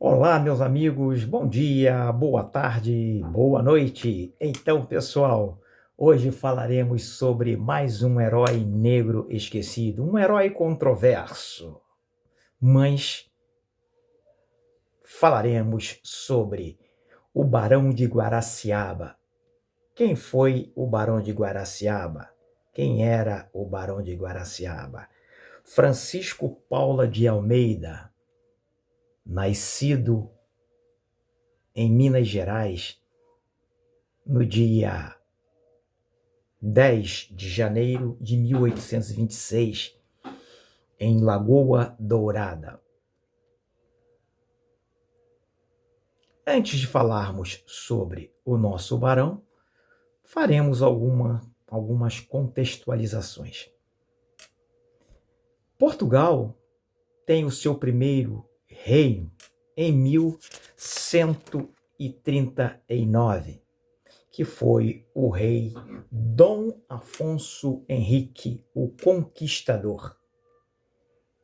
Olá, meus amigos, bom dia, boa tarde, boa noite. Então, pessoal, hoje falaremos sobre mais um herói negro esquecido, um herói controverso, mas falaremos sobre o Barão de Guaraciaba. Quem foi o Barão de Guaraciaba? Quem era o Barão de Guaraciaba? Francisco Paula de Almeida, nascido em Minas Gerais no dia 10 de janeiro de 1826, em Lagoa Dourada. Antes de falarmos sobre o nosso barão, faremos algumas contextualizações. Portugal tem o seu primeiro rei em 1139, que foi o rei Dom Afonso Henrique, o Conquistador,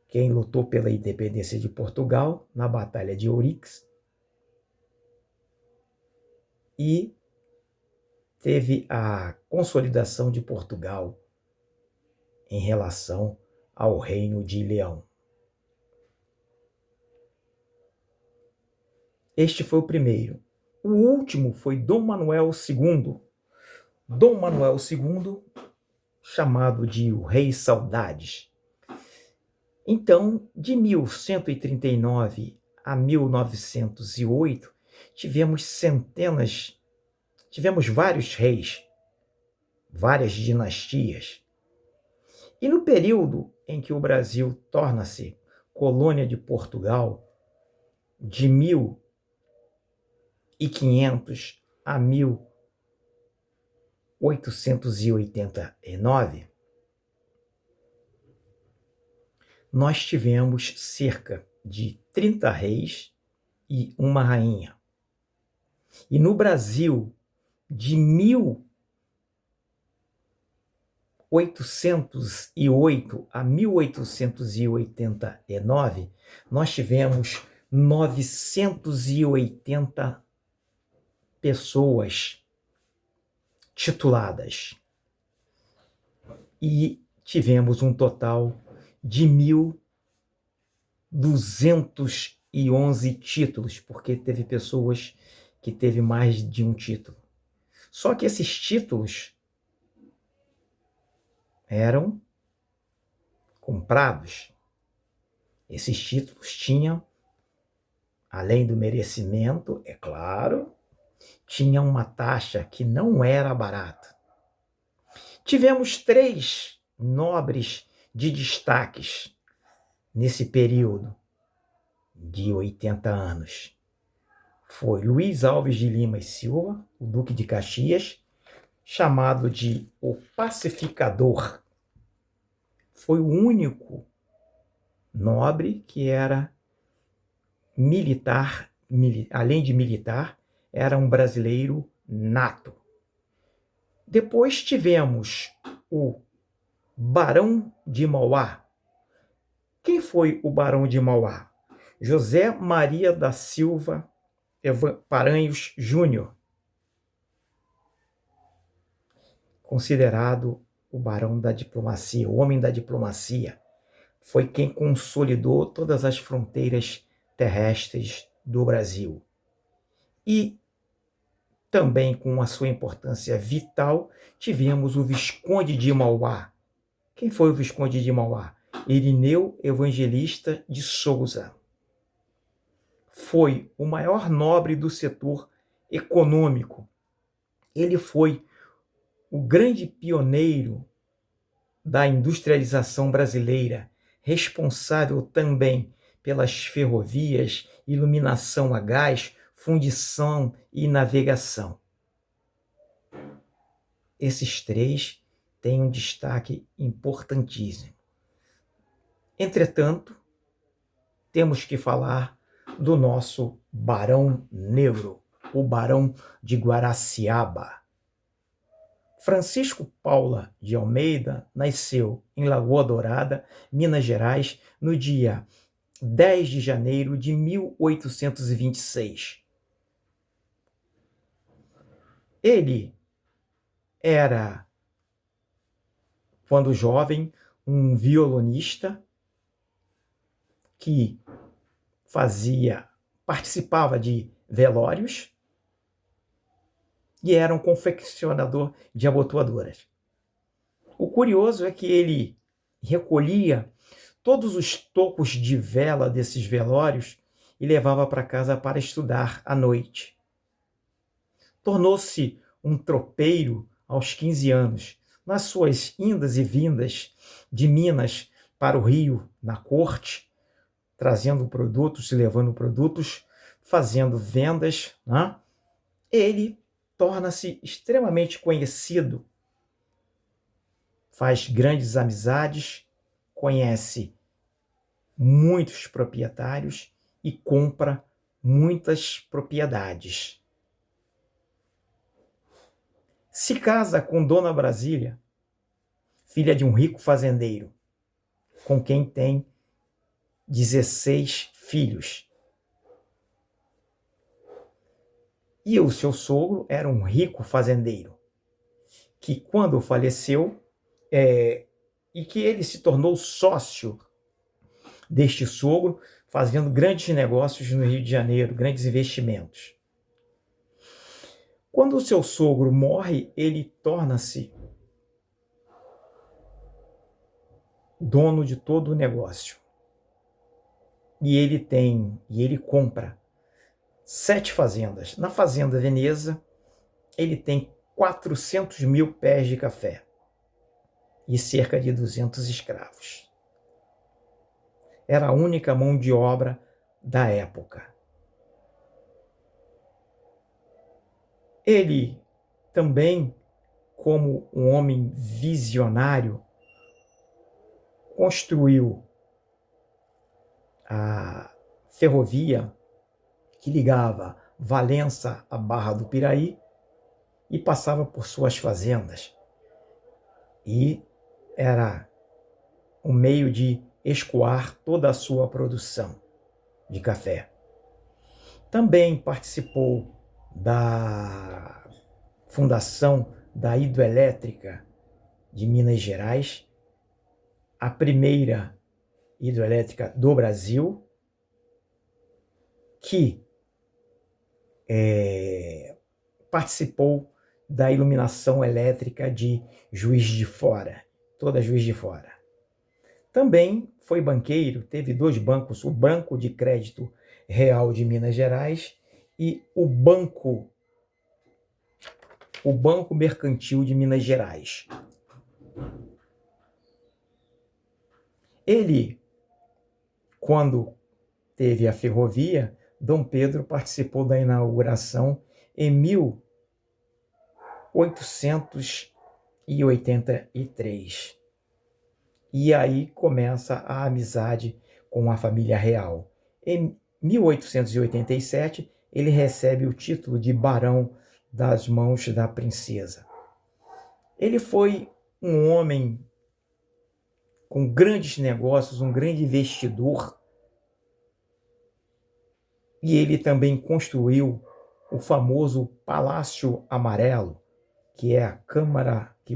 quem lutou pela independência de Portugal na Batalha de Ourix e teve a consolidação de Portugal em relação ao Reino de Leão. Este foi o primeiro. O último foi Dom Manuel II. Dom Manuel II, chamado de o Rei Saudades. Então, de 1139 a 1908, tivemos vários reis, várias dinastias. E no período em que o Brasil torna-se colônia de Portugal, de 1500 a 1889, nós tivemos cerca de 30 reis e uma rainha. E no Brasil, de 1808 a 1889, nós tivemos 980 pessoas tituladas. E tivemos um total de 1.211 títulos, porque teve pessoas que teve mais de um título. Só que esses títulos eram comprados. Esses títulos tinham, além do merecimento, é claro, tinha uma taxa que não era barata. Tivemos 3 nobres de destaques nesse período de 80 anos. Foi Luiz Alves de Lima e Silva, o Duque de Caxias, chamado de o Pacificador. Foi o único nobre que era militar, além de militar, era um brasileiro nato. Depois tivemos o Barão de Mauá. Quem foi o Barão de Mauá? José Maria da Silva Paranhos Júnior, considerado o barão da diplomacia, o homem da diplomacia. Foi quem consolidou todas as fronteiras terrestres do Brasil. E também, com a sua importância vital, tivemos o Visconde de Mauá. Quem foi o Visconde de Mauá? Irineu Evangelista de Souza. Foi o maior nobre do setor econômico. Ele foi o grande pioneiro da industrialização brasileira, responsável também pelas ferrovias, iluminação a gás, fundição e navegação. Esses 3 têm um destaque importantíssimo. Entretanto, temos que falar do nosso Barão Negro, o Barão de Guaraciaba. Francisco Paula de Almeida nasceu em Lagoa Dourada, Minas Gerais, no dia 10 de janeiro de 1826. Ele era, quando jovem, um violonista que participava de velórios e era um confeccionador de abotoadoras. O curioso é que ele recolhia todos os tocos de vela desses velórios e levava para casa para estudar à noite. Tornou-se um tropeiro aos 15 anos, nas suas indas e vindas de Minas para o Rio, na corte, trazendo produtos e levando produtos, fazendo vendas, né? Ele torna-se extremamente conhecido, faz grandes amizades, conhece muitos proprietários e compra muitas propriedades. Se casa com Dona Brasília, filha de um rico fazendeiro, com quem tem 16 filhos. E o seu sogro era um rico fazendeiro, que quando faleceu, e que ele se tornou sócio deste sogro, fazendo grandes negócios no Rio de Janeiro, grandes investimentos. Quando o seu sogro morre, ele torna-se dono de todo o negócio. E ele compra 7 fazendas. Na Fazenda Veneza, ele tem 400 mil pés de café e cerca de 200 escravos. Era a única mão de obra da época. Ele também, como um homem visionário, construiu a ferrovia que ligava Valença à Barra do Piraí e passava por suas fazendas. E era um meio de escoar toda a sua produção de café. Também participou da fundação da hidrelétrica de Minas Gerais, a primeira hidrelétrica do Brasil, que participou da iluminação elétrica de Juiz de Fora, toda Juiz de Fora. Também foi banqueiro, teve 2 bancos, o Banco de Crédito Real de Minas Gerais e o Banco Mercantil de Minas Gerais. Ele, quando teve a ferrovia, Dom Pedro participou da inauguração em 1883. E aí começa a amizade com a família real. Em 1887, ele recebe o título de barão das mãos da princesa. Ele foi um homem com grandes negócios, um grande investidor, e ele também construiu o famoso Palácio Amarelo, que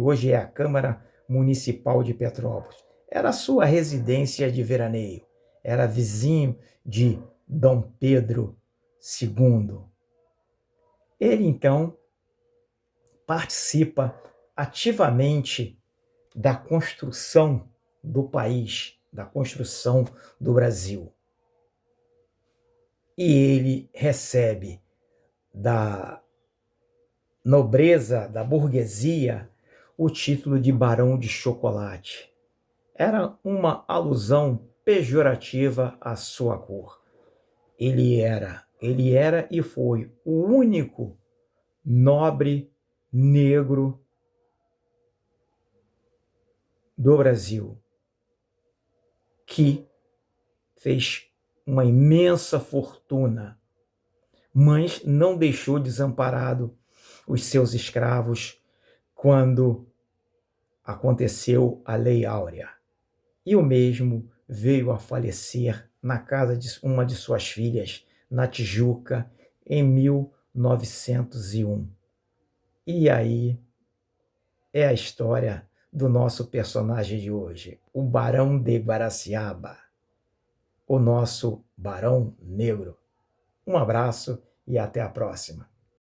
hoje é a Câmara Municipal de Petrópolis. Era a sua residência de veraneio, era vizinho de Dom Pedro II. Ele, então, participa ativamente da construção do país, da construção do Brasil. E ele recebe da nobreza, da burguesia, o título de Barão de Chocolate. Era uma alusão pejorativa à sua cor. Ele era e foi o único nobre negro do Brasil que fez uma imensa fortuna, mas não deixou desamparado os seus escravos quando aconteceu a Lei Áurea. E o mesmo veio a falecer na casa de uma de suas filhas, na Tijuca, em 1901. E aí é a história do nosso personagem de hoje, o Barão de Guaraciaba, o nosso Barão Negro. Um abraço e até a próxima.